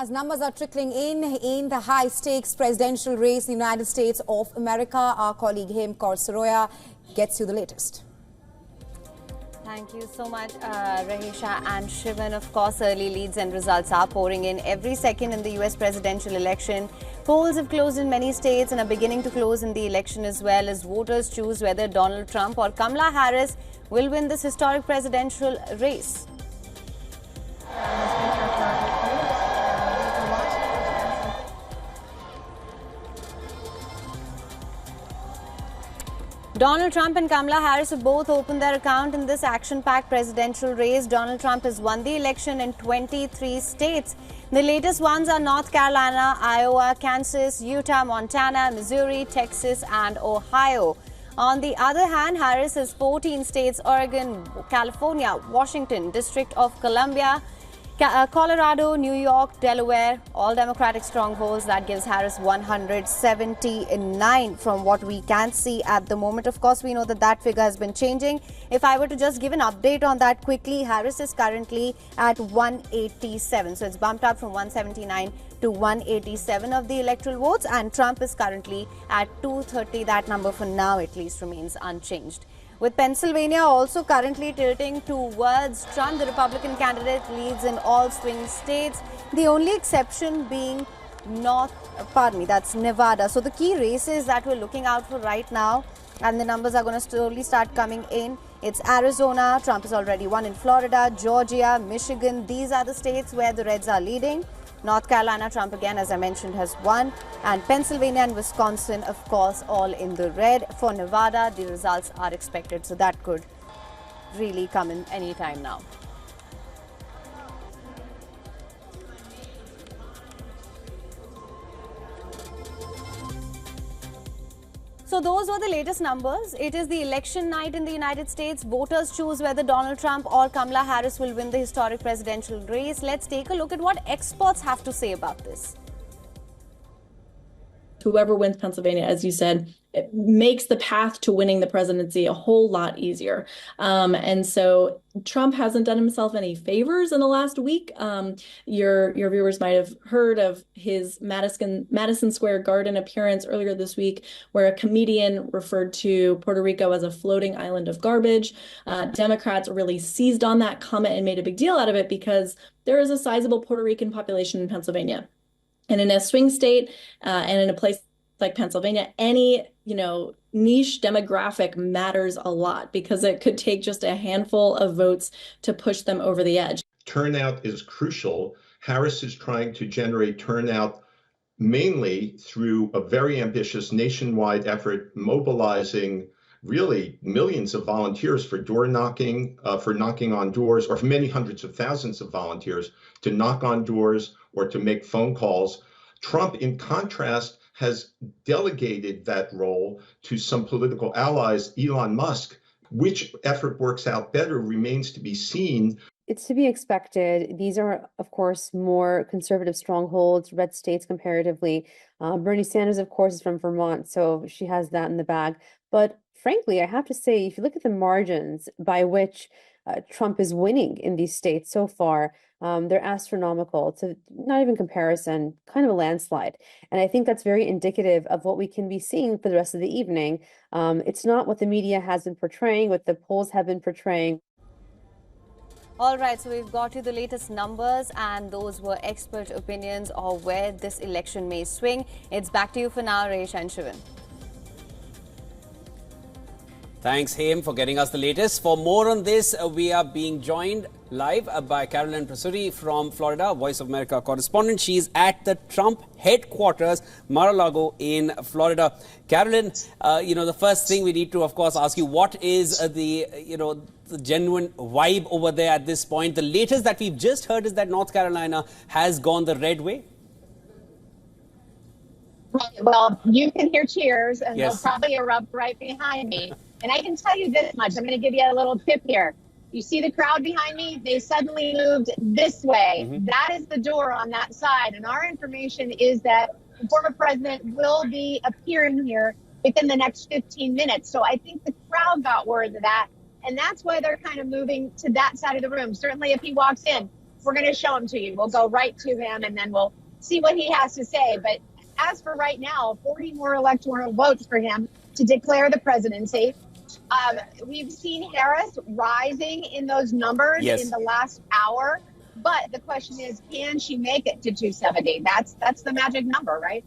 As numbers are trickling in the high-stakes presidential race in the United States of America, our colleague Him Kaur Saroya gets you the latest. Thank you so much, Rahisha and Shivan. Of course, early leads and results are pouring in every second in the U.S. presidential election. Polls have closed in many states and are beginning to close in the election as well as voters choose whether Donald Trump or Kamala Harris will win this historic presidential race. Donald Trump and Kamala Harris have both opened their account in this action-packed presidential race. Donald Trump has won the election in 23 states. The latest ones are North Carolina, Iowa, Kansas, Utah, Montana, Missouri, Texas, and Ohio. On the other hand, Harris has 14 states: Oregon, California, Washington, District of Columbia, Colorado, New York, Delaware, all Democratic strongholds. That gives Harris 179 from what we can see at the moment. Of course, we know that that figure has been changing. If I were to just give an update on that quickly, Harris is currently at 187. So it's bumped up from 179 to 187 of the electoral votes, and Trump is currently at 230. That number for now at least remains unchanged. With Pennsylvania also currently tilting towards Trump, the Republican candidate leads in all swing states. The only exception being that's Nevada. So the key races that we're looking out for right now, and the numbers are going to slowly start coming in. It's Arizona. Trump has already won in Florida, Georgia, Michigan. These are the states where the Reds are leading. North Carolina, Trump again, as I mentioned, has won. And Pennsylvania and Wisconsin, of course, all in the red. For Nevada, the results are expected. So that could really come in any time now. So those were the latest numbers. It is the election night in the United States. Voters choose whether Donald Trump or Kamala Harris will win the historic presidential race. Let's take a look at what experts have to say about this. Whoever wins Pennsylvania, as you said, it makes the path to winning the presidency a whole lot easier. And so Trump hasn't done himself any favors in the last week. Your viewers might have heard of his Madison Square Garden appearance earlier this week, where a comedian referred to Puerto Rico as a floating island of garbage. Democrats really seized on that comment and made a big deal out of it because there is a sizable Puerto Rican population in Pennsylvania. And in a swing state and in a place like Pennsylvania, any niche demographic matters a lot because it could take just a handful of votes to push them over the edge. Turnout is crucial. Harris is trying to generate turnout mainly through a very ambitious nationwide effort, mobilizing really millions of volunteers for door knocking, for knocking on doors, or for many hundreds of thousands of volunteers to knock on doors or to make phone calls. Trump, in contrast, has delegated that role to some political allies, Elon Musk. Which effort works out better remains to be seen. It's to be expected. These are, of course, more conservative strongholds, red states comparatively. Bernie Sanders, of course, is from Vermont, so she has that in the bag. But frankly, I have to say, if you look at the margins by which Trump is winning in these states so far, they're astronomical. To not even comparison, kind of a landslide. And I think that's very indicative of what we can be seeing for the rest of the evening. It's not what the media has been portraying, what the polls have been portraying. All right, so we've got you the latest numbers, and those were expert opinions of where this election may swing. It's back to you for now, Rahisha and Shivan. Thanks, Haim, for getting us the latest. For more on this, we are being joined live by Carolyn Prasuri from Florida, Voice of America correspondent. She's at the Trump headquarters, Mar-a-Lago in Florida. Carolyn, the first thing we need to, of course, ask you, what is the genuine vibe over there at this point? The latest that we've just heard is that North Carolina has gone the red way. Right. Well, you can hear cheers, and Yes. they'll probably erupt right behind me. And I can tell you this much. I'm going to give you a little tip here. You see the crowd behind me? They suddenly moved this way. Mm-hmm. That is the door on that side. And our information is that the former president will be appearing here within the next 15 minutes. So I think the crowd got word of that. And that's why they're kind of moving to that side of the room. Certainly if he walks in, we're going to show him to you. We'll go right to him, and then we'll see what he has to say. But as for right now, 40 more electoral votes for him to declare the presidency. We've seen Harris rising in those numbers in the last hour. But the question is, can she make it to 270? That's the magic number, right?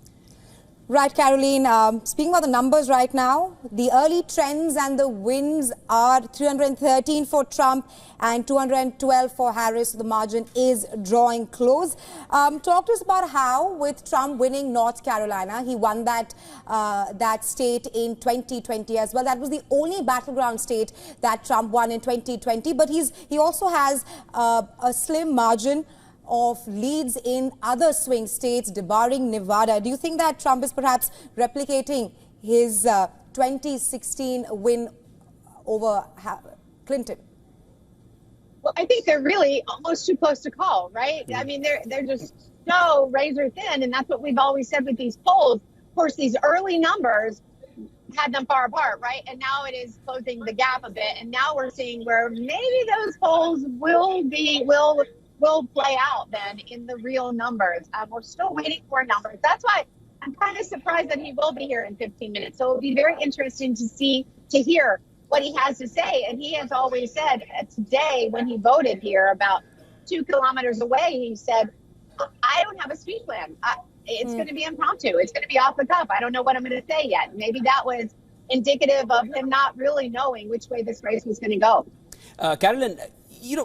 Right, Caroline. Speaking about the numbers right now, the early trends and the wins are 313 for Trump and 212 for Harris. The margin is drawing close. Talk to us about how, with Trump winning North Carolina, he won that state in 2020 as well. That was the only battleground state that Trump won in 2020. But he also has a slim margin of leads in other swing states, debarring Nevada. Do you think that Trump is perhaps replicating his 2016 win over Clinton? Well, I think they're really almost too close to call, right? I mean, they're just so razor thin, and that's what we've always said with these polls. Of course, these early numbers had them far apart, right? And now it is closing the gap a bit, and now we're seeing where maybe those polls will play out then in the real numbers. We're still waiting for numbers. That's why I'm kind of surprised that he will be here in 15 minutes. So it'll be very interesting to hear what he has to say. And he has always said today when he voted here about 2 kilometers away, he said, I don't have a speech plan. It's going to be impromptu. It's going to be off the cuff. I don't know what I'm going to say yet. Maybe that was indicative of him not really knowing which way this race was going to go. Carolyn,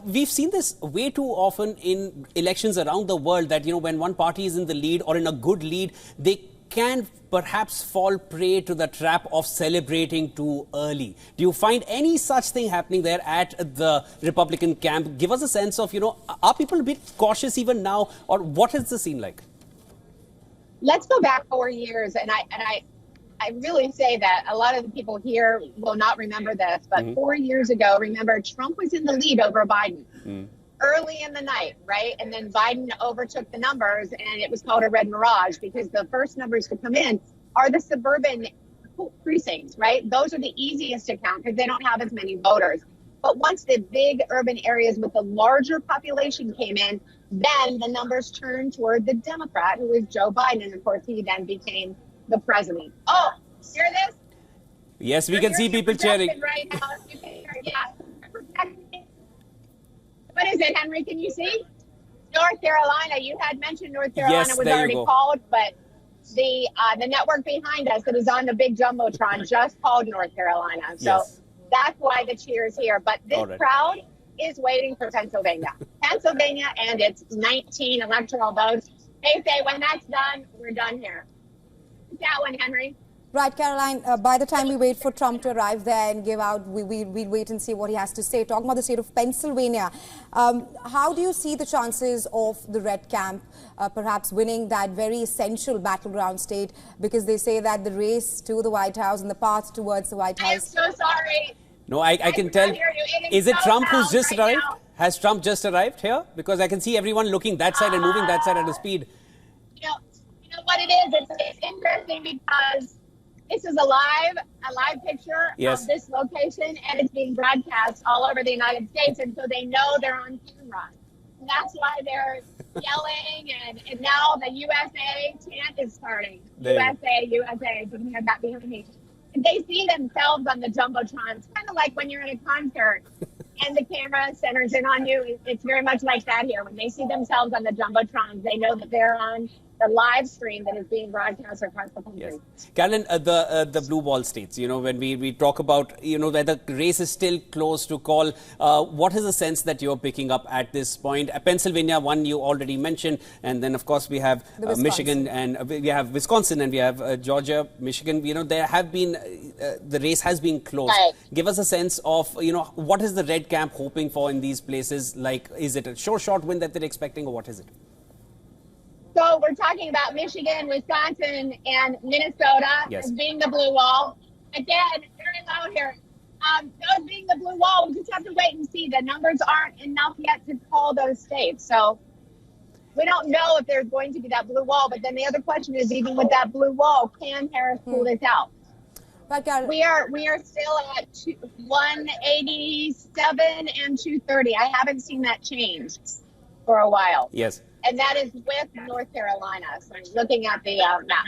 we've seen this way too often in elections around the world that, when one party is in the lead or in a good lead, they can perhaps fall prey to the trap of celebrating too early. Do you find any such thing happening there at the Republican camp? Give us a sense of, are people a bit cautious even now, or what is the scene like? Let's go back 4 years, and I really say that a lot of the people here will not remember this, but 4 years ago, remember, Trump was in the lead over Biden early in the night, right? And then Biden overtook the numbers, and it was called a red mirage because the first numbers to come in are the suburban precincts, right? Those are the easiest to count because they don't have as many voters. But once the big urban areas with the larger population came in, then the numbers turned toward the Democrat, who is Joe Biden. And of course, he then became the president. Oh, hear this? Yes, we can see people cheering. Right now. You can hear, what is it, Henry? Can you see? North Carolina. You had mentioned North Carolina was already called, but the network behind us that is on the big jumbotron just called North Carolina. So that's why the cheers here. But this crowd is waiting for Pennsylvania. Pennsylvania and its 19 electoral votes. They say when that's done, we're done here. That one, Henry. Right, Caroline, by the time we wait for Trump to arrive there and give out, we'd wait and see what he has to say. Talking about the state of Pennsylvania, how do you see the chances of the Red Camp perhaps winning that very essential battleground state? Because they say that the race to the White House and the path towards the White House... I'm so sorry. No, I can tell. Is it Trump who's just arrived? Has Trump just arrived here? Because I can see everyone looking that side and moving that side at a speed. You know what it is? It's interesting because this is a live picture of this location, and it's being broadcast all over the United States, and so they know they're on camera. And that's why they're yelling, and now the USA chant is starting. USA, USA. You can hear that behind me. And they see themselves on the jumbotron. It's kind of like when you're in a concert and the camera centers in on you. It's very much like that here. When they see themselves on the jumbotron, they know that they're on the live stream that is being broadcast across the country. Yes. Carolyn, the blue wall states, when we talk about, where the race is still close to call, what is the sense that you're picking up at this point? Pennsylvania, one you already mentioned, and then, of course, we have Michigan, and we have Wisconsin, and we have Georgia, Michigan. There have been, the race has been close. Right. Give us a sense of, what is the Red Camp hoping for in these places? Like, is it a sure shot win that they're expecting, or what is it? So we're talking about Michigan, Wisconsin, and Minnesota as being the blue wall. Again, very low here. Those being the blue wall, we just have to wait and see. The numbers aren't enough yet to call those states. So we don't know if there's going to be that blue wall. But then the other question is, even with that blue wall, can Harris pull this out? We are still at 187 and 230. I haven't seen that change. for a while. Yes. And that is with North Carolina. So I'm looking at the map.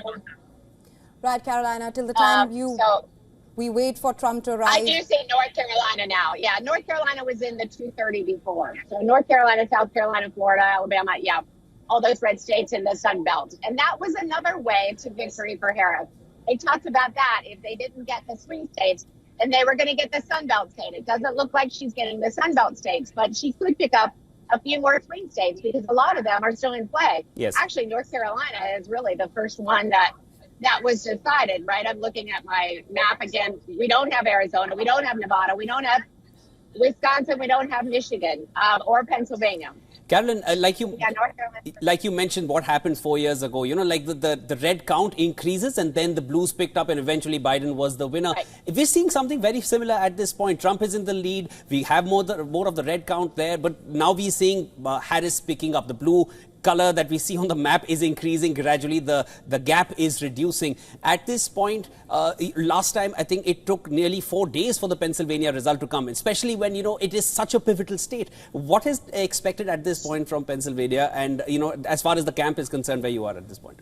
Right, Carolina, till the time we wait for Trump to arrive. I do see North Carolina now. Yeah, North Carolina was in the 230 before. So North Carolina, South Carolina, Florida, Alabama, yeah, all those red states in the Sun Belt. And that was another way to victory for Harris. They talked about that. If they didn't get the swing states, then they were going to get the Sun Belt state. It doesn't look like she's getting the Sun Belt states, but she could pick up a few more swing states because a lot of them are still in play. Yes. Actually, North Carolina is really the first one that was decided, right? I'm looking at my map again. We don't have Arizona. We don't have Nevada. We don't have Wisconsin. We don't have Michigan or Pennsylvania. Carolyn, North Carolina. like you mentioned what happened 4 years ago, you know, like the red count increases and then the blues picked up and eventually Biden was the winner. Right. We're seeing something very similar at this point. Trump is in the lead. We have more of the red count there, but now we're seeing Harris picking up. The blue color that we see on the map is increasing gradually. The gap is reducing. At this point, last time, I think it took nearly 4 days for the Pennsylvania result to come, especially when, you know, it is such a pivotal state. What is expected at this point from Pennsylvania and, you know, as far as the camp is concerned, where you are at this point?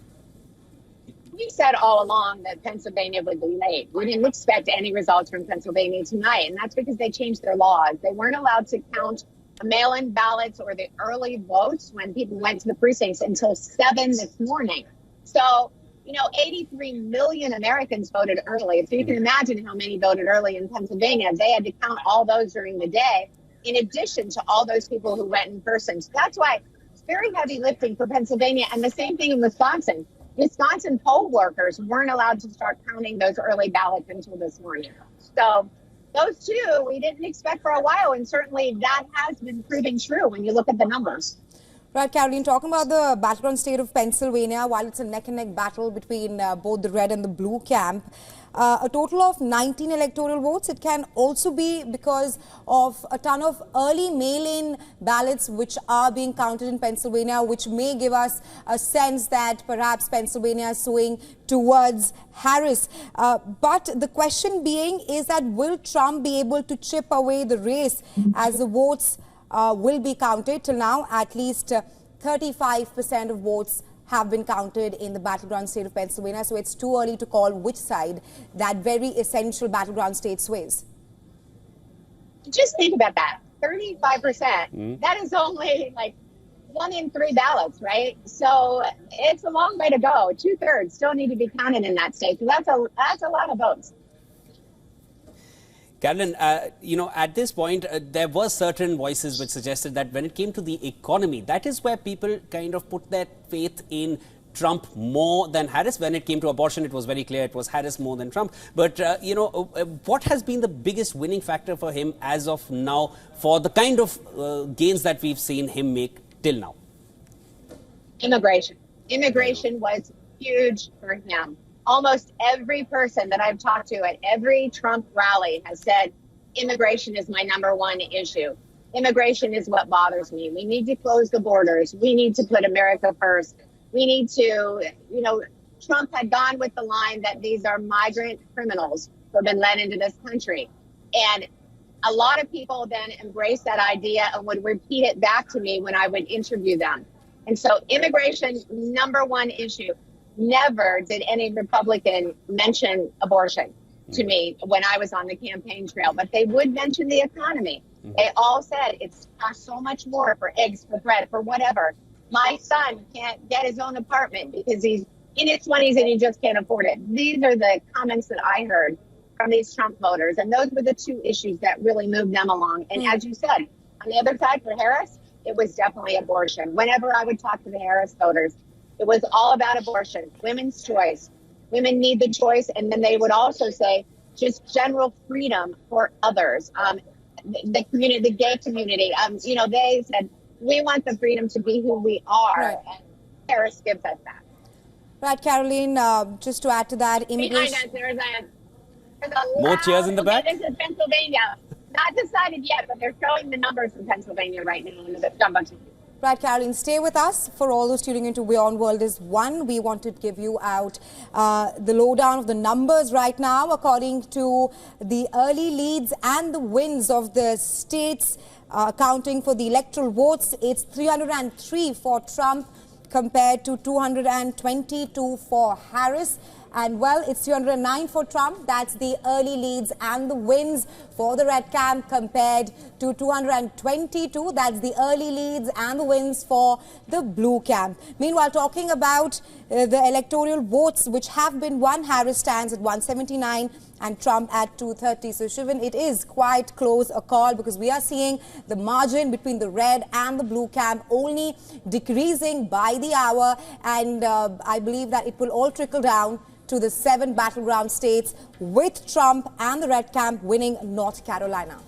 We said all along that Pennsylvania would be late. We didn't expect any results from Pennsylvania tonight, and that's because they changed their laws. They weren't allowed to count mail-in ballots or the early votes when people went to the precincts until 7 this morning. So, you know, 83 million Americans voted early. So you can imagine how many voted early in Pennsylvania. They had to count all those during the day, in addition to all those people who went in person. So that's why it's very heavy lifting for Pennsylvania. And the same thing in Wisconsin. Wisconsin poll workers weren't allowed to start counting those early ballots until this morning. So those two we didn't expect for a while, and certainly that has been proving true when you look at the numbers. Right, Caroline, talking about the battleground state of Pennsylvania, while it's a neck-and-neck battle between both the red and the blue camp, a total of 19 electoral votes. It can also be because of a ton of early mail-in ballots which are being counted in Pennsylvania, which may give us a sense that perhaps Pennsylvania is swaying towards Harris. But the question being is that will Trump be able to chip away the race as the votes will be counted? Till now, at least 35% of votes have been counted in the battleground state of Pennsylvania. So it's too early to call which side that very essential battleground state sways. Just think about that. 35%. That is only like 1 in 3 ballots, right? So it's a long way to go. 2/3 still need to be counted in that state. So that's a lot of votes. Carolyn, you know, at this point, there were certain voices which suggested that when it came to the economy, that is where people kind of put their faith in Trump more than Harris. When it came to abortion, it was very clear it was Harris more than Trump. But, you know, what has been the biggest winning factor for him as of now for the kind of gains that we've seen him make till now? Immigration. Immigration was huge for him. Almost every person that I've talked to at every Trump rally has said, immigration is my #1 issue. Immigration is what bothers me. We need to close the borders. We need to put America first. We need to, you know, Trump had gone with the line that these are migrant criminals who have been led into this country. And a lot of people then embraced that idea and would repeat it back to me when I would interview them. And so immigration, #1 issue. Never did any Republican mention abortion to me when I was on the campaign trail, but they would mention the economy. They all said it's cost so much more for eggs, for bread, for whatever. My son can't get his own apartment because he's in his 20s and he just can't afford it. These are the comments that I heard from these Trump voters, and those were the 2 issues that really moved them along. And as you said, on the other side for Harris, it was definitely abortion. Whenever I would talk to the Harris voters, it was all about abortion, women's choice. Women need the choice. And then they would also say just general freedom for others. The community, the gay community, you know, they said, we want the freedom to be who we are. Right. And Harris gives us that. Right, Caroline, just to add to that, immigration. Behind us, there's a more cheers in the back? This is Pennsylvania. Not decided yet, but they're showing the numbers in Pennsylvania right now in the jumbo team. Right, Caroline, stay with us. For all those tuning into WION World is One, we want to give you out the lowdown of the numbers right now according to the early leads and the wins of the states accounting for the electoral votes, it's 303 for Trump compared to 222 for Harris. And well, it's 309 for Trump. That's the early leads and the wins for the red camp compared to 222. That's the early leads and the wins for the blue camp. Meanwhile, talking about the electoral votes which have been won, Harris stands at 179 and Trump at 230. So, Shivan, it is quite close a call because we are seeing the margin between the red and the blue camp only decreasing by the hour. And I believe that it will all trickle down to the 7 battleground states with Trump and the red camp winning North Carolina.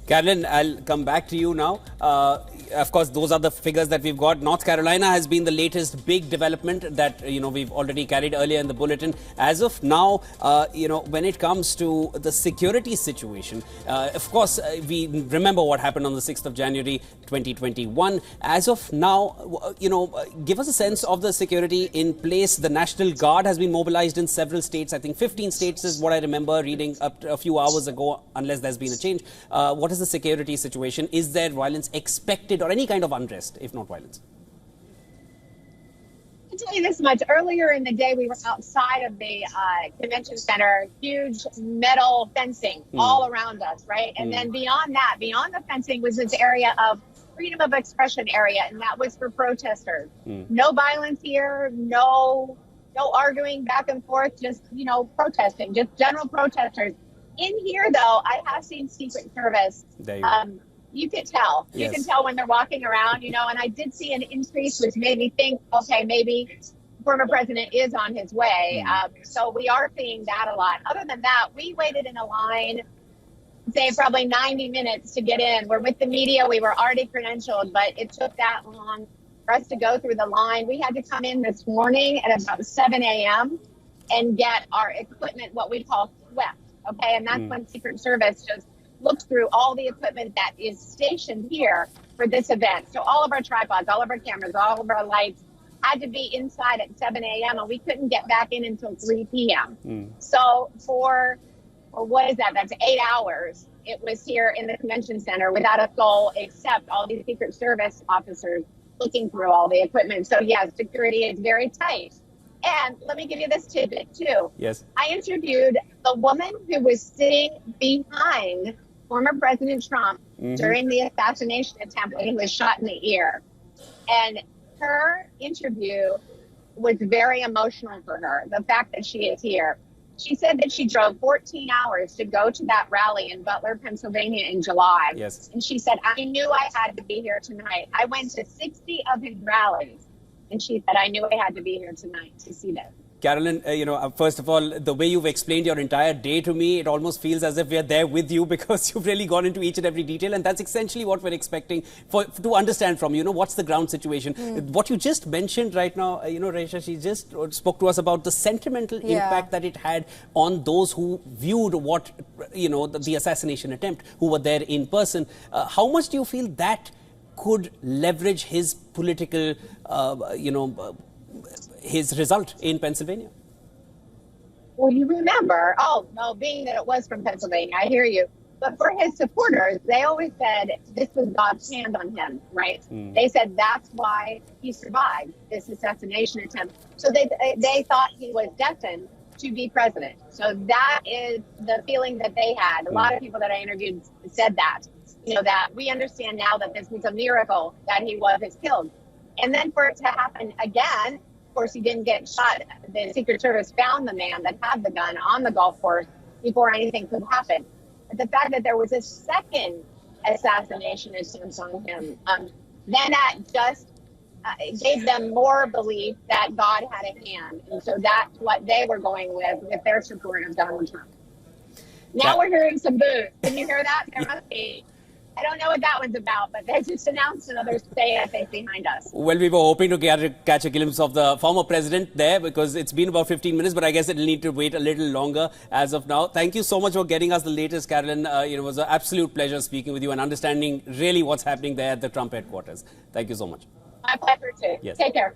Carolyn, I'll come back to you now. Of course, those are the figures that we've got. North Carolina has been the latest big development that, we've already carried earlier in the bulletin. As of now, when it comes to the security situation, of course, we remember what happened on the 6th of January, 2021. As of now, give us a sense of the security in place. The National Guard has been mobilized in several states. I think 15 states is what I remember reading up a few hours ago, unless there's been a change. What is the security situation? Is there violence expected or any kind of unrest, if not violence? I'll tell you this much. Earlier in the day, we were outside of the convention center, huge metal fencing all around us, right? And then beyond that, beyond the fencing was this area of freedom of expression area, and that was for protesters. No violence here, no arguing back and forth, just, protesting, just general protesters. In here, though, I have seen Secret Service. You can tell. Yes. You can tell when they're walking around, and I did see an increase, which made me think, okay, maybe former president is on his way. So we are seeing that a lot. Other than that, we waited in a line, say probably 90 minutes to get in. We're with the media. We were already credentialed, but it took that long for us to go through the line. We had to come in this morning at about 7 a.m. and get our equipment, what we call swept. Okay, and that's when Secret Service just looks through all the equipment that is stationed here for this event. So all of our tripods, all of our cameras, all of our lights had to be inside at 7 a.m. and we couldn't get back in until 3 p.m. So for what is that? That's 8 hours. It was here in the convention center without a soul except all these Secret Service officers looking through all the equipment. So yes, security is very tight. And let me give you this tidbit too. Yes. I interviewed the woman who was sitting behind former President Trump during the assassination attempt when he was shot in the ear. And her interview was very emotional for her, the fact that she is here. She said that she drove 14 hours to go to that rally in Butler, Pennsylvania in July. Yes. And she said, I knew I had to be here tonight. I went to 60 of his rallies. And she said, I knew I had to be here tonight to see them. Carolyn, first of all, the way you've explained your entire day to me, it almost feels as if we're there with you because you've really gone into each and every detail. And that's essentially what we're expecting to understand from you. What's the ground situation? What you just mentioned right now, Resha, she just spoke to us about the sentimental impact that it had on those who viewed the assassination attempt, who were there in person. How much do you feel that could leverage his political, his result in Pennsylvania? Well, you remember, being that it was from Pennsylvania, I hear you. But for his supporters, they always said this was God's hand on him, right? They said that's why he survived this assassination attempt. So they thought he was destined to be president. So that is the feeling that they had. A lot of people that I interviewed said that, that we understand now that this was a miracle that he wasn't killed. And then for it to happen again, of course, he didn't get shot. The Secret Service found the man that had the gun on the golf course before anything could happen. But the fact that there was a second assassination attempt on him, then that just gave them more belief that God had a hand. And so that's what they were going with their support of Donald Trump. Now we're hearing some boos. Can you hear that? There must be. I don't know what that one's about, but they just announced another stay, I think, behind us. Well, we were hoping to catch a glimpse of the former president there because it's been about 15 minutes, but I guess it'll need to wait a little longer as of now. Thank you so much for getting us the latest, Carolyn. It was an absolute pleasure speaking with you and understanding really what's happening there at the Trump headquarters. Thank you so much. My pleasure, too. Yes. Take care.